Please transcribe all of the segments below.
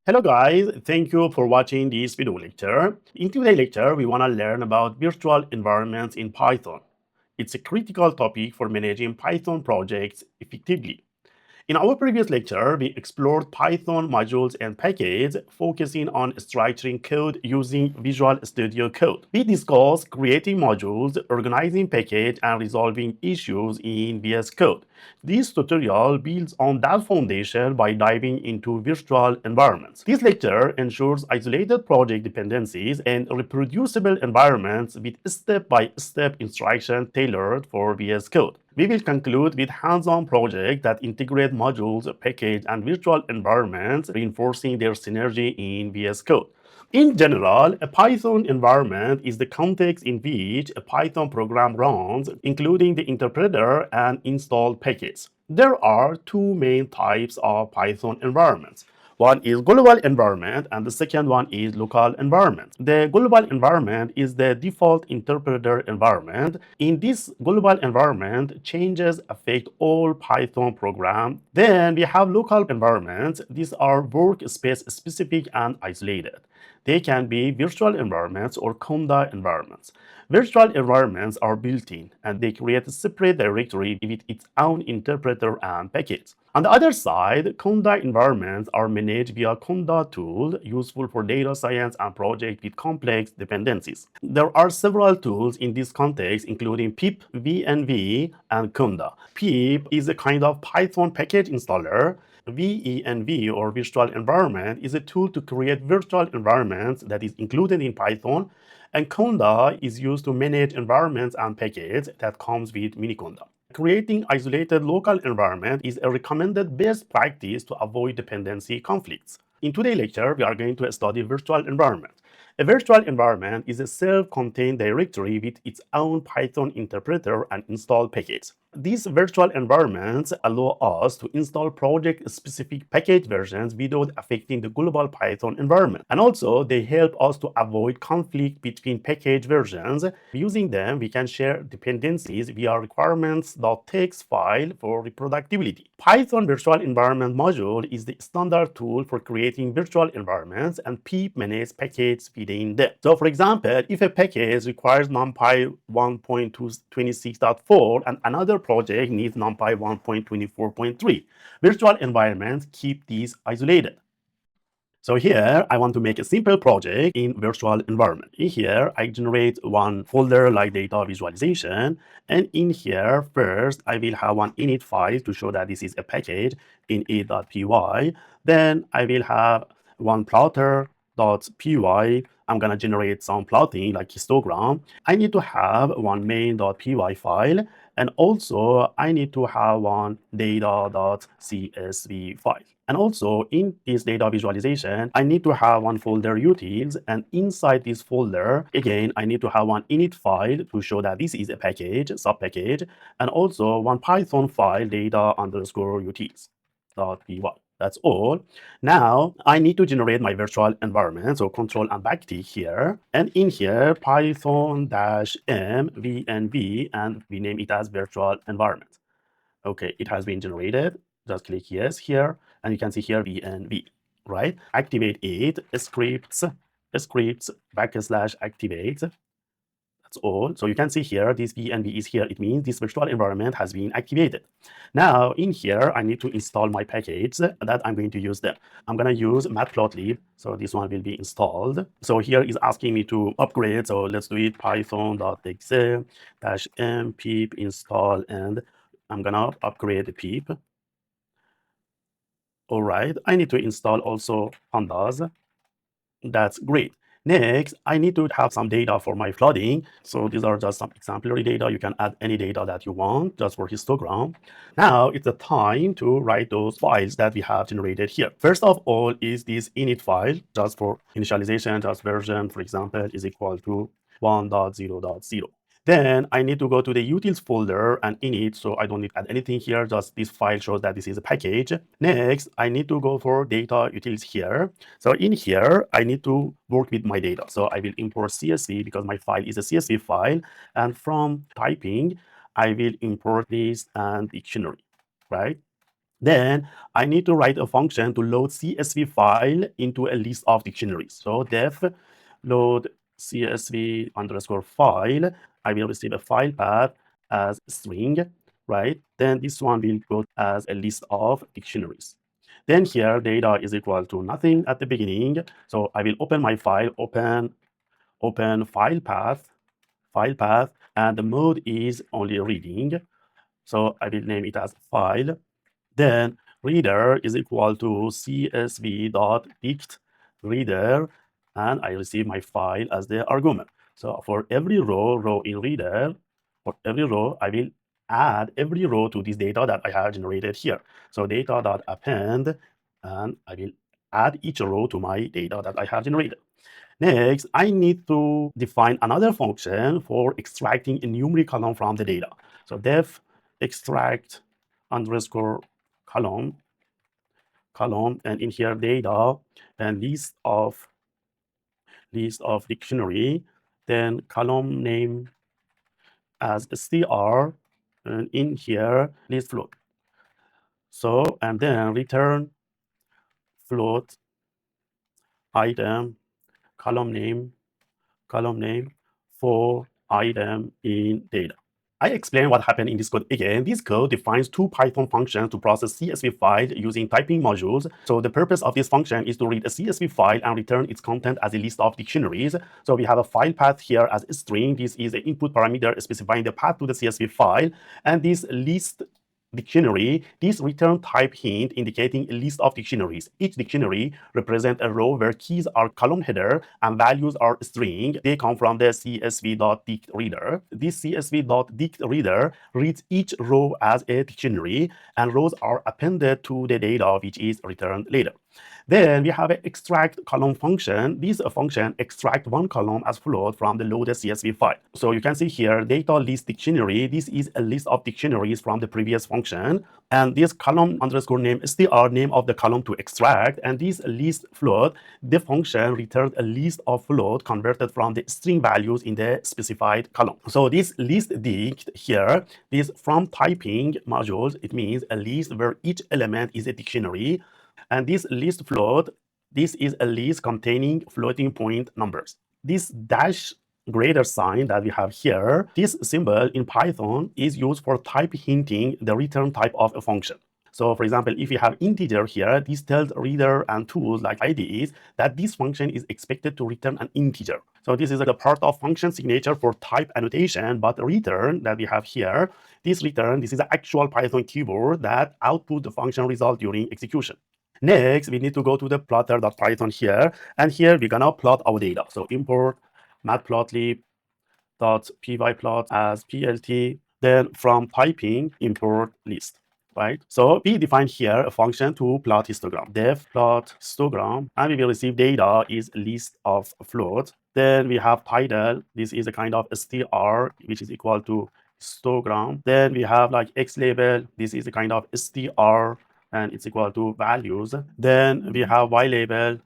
Hello guys, thank you for watching this video lecture. In today's lecture, we want to learn about virtual environments in Python. It's a critical topic for managing Python projects effectively. In our previous lecture, we explored Python modules and packages, focusing on structuring code using Visual Studio Code. We discussed creating modules, organizing packages, and resolving issues in VS Code. This tutorial builds on that foundation by diving into virtual environments. This lecture ensures isolated project dependencies and reproducible environments with step-by-step instructions tailored for VS Code. We will conclude with hands-on projects that integrate modules, packages, and virtual environments, reinforcing their synergy in VS Code. In general, a Python environment is the context in which a Python program runs, including the interpreter and installed packages. There are two main types of Python environments. One is global environment and the second one is local environment. The global environment is the default interpreter environment. In this global environment, changes affect all Python programs. Then we have local environments. These are workspace specific and isolated. They can be virtual environments or Conda environments. Virtual environments are built-in and they create a separate directory with its own interpreter and package. On the other side, Conda environments are managed via Conda tool, useful for data science and projects with complex dependencies. There are several tools in this context, including pip, venv, and Conda. Pip is a kind of Python package installer. venv, or virtual environment, is a tool to create virtual environments that is included in Python, and Conda is used to manage environments and packages that comes with Miniconda. Creating isolated local environment is a recommended best practice to avoid dependency conflicts. In today's lecture, we are going to study virtual environment. A virtual environment is a self-contained directory with its own Python interpreter and installed package. These virtual environments allow us to install project-specific package versions without affecting the global Python environment. And also, they help us to avoid conflict between package versions. Using them, we can share dependencies via requirements.txt file for reproducibility. Python virtual environment module is the standard tool for creating virtual environments, and pip manages packages within them. So, for example, if a package requires NumPy 1.26.4 and another project needs NumPy 1.24.3, virtual environments keep these isolated. So here, I want to make a simple project in virtual environment. In here, I generate one folder like data visualization. And in here, first, I will have one init file to show that this is a package in it.py. Then I will have one plotter.py. I'm going to generate some plotting like histogram. I need to have one main.py file. And also, I need to have one data.csv file. And also, in this data visualization, I need to have one folder utils. And inside this folder, again, I need to have one init file to show that this is a package, sub-package. And also, one Python file, data_utils.py. That's all. Now, I need to generate my virtual environment. So control and backtick here. And in here, Python-m venv, and we name it as virtual environment. Okay, it has been generated. Just click yes here. And you can see here venv, right? Activate it, scripts \activate. That's all. So you can see here, this venv is here. It means this virtual environment has been activated. Now, in here, I need to install my package that I'm going to use there. I'm going to use Matplotlib. So this one will be installed. So here is asking me to upgrade. So let's do it python.exe-m pip install, and I'm going to upgrade the pip. All right, I need to install also pandas. That's great. Next, I need to have some data for my plotting. So these are just some exemplary data. You can add any data that you want just for histogram. Now it's the time to write those files that we have generated here. First of all is this init file, just for initialization, just version, for example, is equal to 1.0.0. Then I need to go to the utils folder and init, so I don't need to add anything here, just this file shows that this is a package. Next, I need to go for data utils here. So in here, I need to work with my data. So I will import CSV because my file is a CSV file. And from typing, I will import this and dictionary, right? Then I need to write a function to load CSV file into a list of dictionaries. So def load CSV underscore file. I will receive a file path as string, right? Then this one will go as a list of dictionaries. Then here data is equal to nothing at the beginning. So I will open my file, open file path, and the mode is only reading. So I will name it as file. Then reader is equal to csv.dict reader, and I receive my file as the argument. So for every row in reader, for every row, I will add every row to this data that I have generated here. So data.append, and I will add each row to my data that I have generated. Next, I need to define another function for extracting a numeric column from the data. So def extract underscore column, and in here data and list of dictionary, then column name as str, and in here list float. So and then return float item column name for item in data. I explain what happened in this code again. This code defines two Python functions to process CSV files using typing modules. So the purpose of this function is to read a CSV file and return its content as a list of dictionaries. So we have a file path here as a string. This is an input parameter specifying the path to the CSV file. And this list dictionary, this return type hint indicating a list of dictionaries. Each dictionary represents a row where keys are column header and values are string. They come from the csv.dict reader. This csv.dict reader reads each row as a dictionary, and rows are appended to the data which is returned later. Then we have an extract column function. This function extract one column as float from the loaded CSV file. So you can see here data list dictionary. This is a list of dictionaries from the previous function. And this column underscore name is the name of the column to extract. And this list float, the function returns a list of float converted from the string values in the specified column. So this list dict here, this from typing modules, it means a list where each element is a dictionary. And this list float, this is a list containing floating point numbers. This dash greater sign that we have here, this symbol in Python is used for type hinting the return type of a function. So for example, if you have integer here, this tells reader and tools like IDEs that this function is expected to return an integer. So this is like a part of function signature for type annotation, but return that we have here, this return, this is an actual Python keyboard that outputs the function result during execution. Next, we need to go to the plotter.python here, and here we're gonna plot our data. So import matplotlib.pyplot as plt, then from typing import list, right? So we define here a function to plot histogram, def plot histogram, and we will receive data is list of floats. Then we have title, this is a kind of str which is equal to histogram. Then we have like x label, this is a kind of str and it's equal to values. Then we have y label,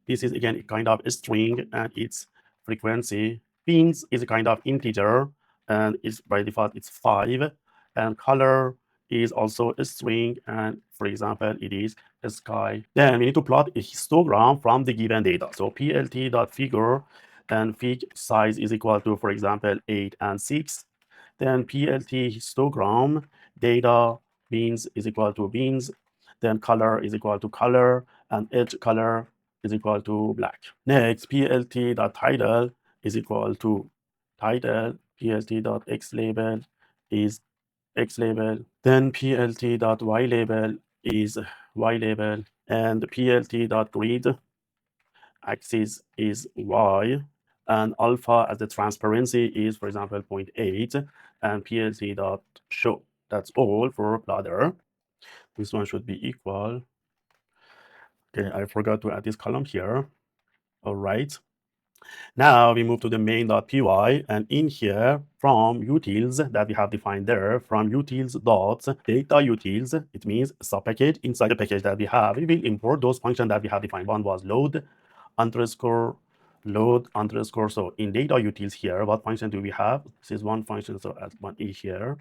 this is again a kind of a string and its frequency. Pins is a kind of integer and it's by default it's 5, and color is also a string, and for example it is a sky. Then we need to plot a histogram from the given data. So plt.figure, and fig size is equal to, for example, 8 and 6. Then plt histogram data beans is equal to beans, then color is equal to color, and edge color is equal to black. Next, plt.title is equal to title, plt.xlabel is xlabel, then plt.ylabel is ylabel, and plt.grid axis is y, and alpha as the transparency is, for example, 0.8, and plt.show. That's all for plotter. This one should be equal. Okay, I forgot to add this column here. All right. Now we move to the main.py, and in here from utils that we have defined there, from utils.data utils, it means subpackage. Inside the package that we have, we will import those functions that we have defined. One was load underscore. So in data utils here, what function do we have? This is one function, so add one e here.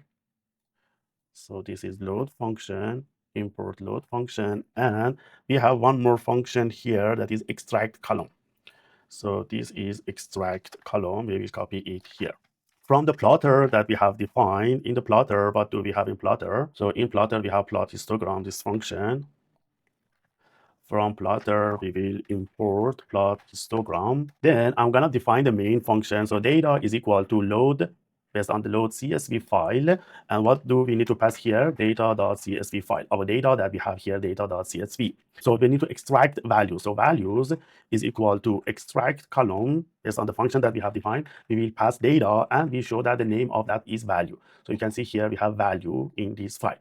So this is load function. import load function, and we have one more function here that is extract column. So this is extract column. We will copy it here. From the plotter that we have defined in the plotter, what do we have in plotter? So in plotter, we have plot histogram, this function. From plotter, we will import plot histogram. Then I'm gonna define the main function. So data is equal to load based on the load CSV file. And what do we need to pass here? Data.csv file. Our data that we have here, data.csv. So we need to extract values. So values is equal to extract column based on the function that we have defined. We will pass data and we show that the name of that is value. So you can see here we have value in this file.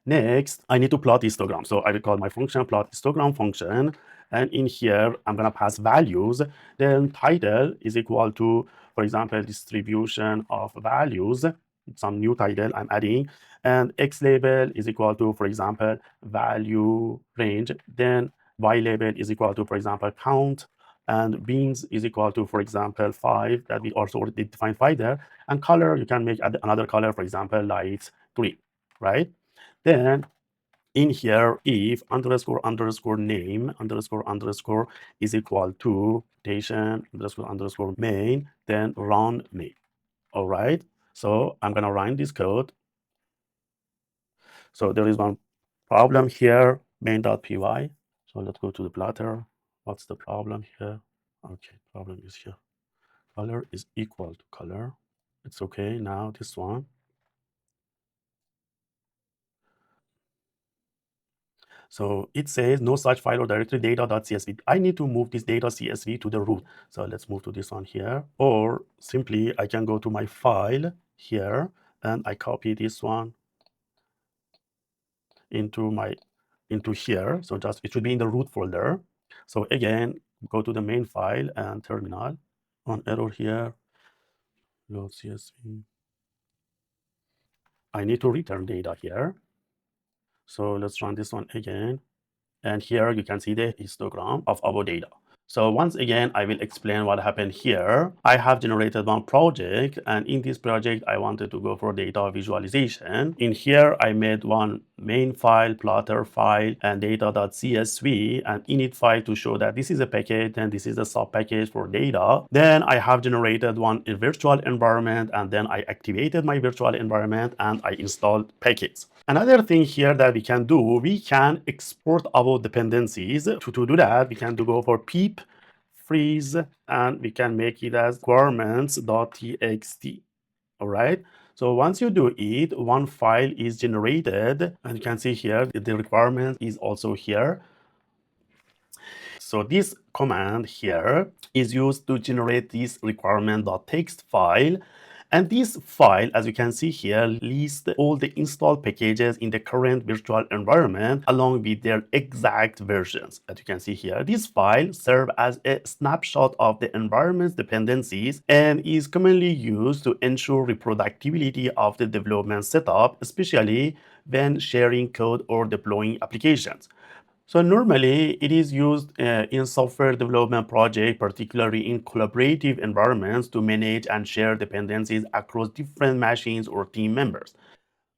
Next, I need to plot histogram. So I will call my function plot histogram function. And in here, I'm going to pass values. Then title is equal to, for example, distribution of values. Some new title I'm adding. And X label is equal to, for example, value range. Then Y label is equal to, for example, count. And beans is equal to, for example, 5, that we also already defined 5 there. And color, you can make another color, for example, light green, right? Then in here, if underscore underscore name underscore underscore is equal to station underscore underscore main, then run main. All right. So I'm gonna run this code. So there is one problem here, main.py. So let's go to the plotter. What's the problem here? Okay, problem is here. Color is equal to color. It's okay. Now this one. So it says no such file or directory data.csv. I need to move this data.csv to the root. So let's move to this one here. Or simply I can go to my file here and I copy this one into here. So just it should be in the root folder. So again, go to the main file and terminal. On error here, load CSV. I need to return data here. So let's run this one again. And here you can see the histogram of our data. So once again, I will explain what happened here. I have generated one project, and in this project, I wanted to go for data visualization. In here, I made one main file, plotter file, and data.csv, and init file to show that this is a package and this is a sub package for data. Then I have generated one virtual environment, and then I activated my virtual environment and I installed package. Another thing here that we can do, we can export our dependencies. To do that, we can go for pip freeze and we can make it as requirements.txt. All right. So once you do it, one file is generated, and you can see here the requirement is also here. So this command here is used to generate this requirement.txt file. And this file, as you can see here, lists all the installed packages in the current virtual environment along with their exact versions. As you can see here, this file serves as a snapshot of the environment's dependencies and is commonly used to ensure reproducibility of the development setup, especially when sharing code or deploying applications. So normally it is used in software development projects, particularly in collaborative environments, to manage and share dependencies across different machines or team members.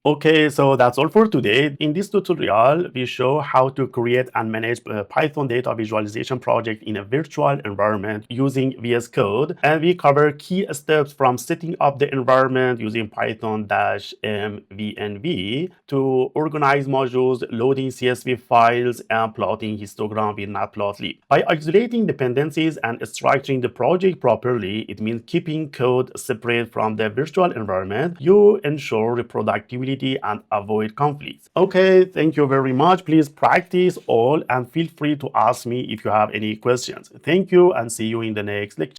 Okay, so that's all for today. In this tutorial, we show how to create and manage a Python data visualization project in a virtual environment using VS Code. And we cover key steps from setting up the environment using Python-m venv to organize modules, loading CSV files, and plotting histogram with Matplotlib. By isolating dependencies and structuring the project properly, it means keeping code separate from the virtual environment, you ensure reproducibility and avoid conflicts. Okay, thank you very much. Please practice all and feel free to ask me if you have any questions. Thank you and see you in the next lecture.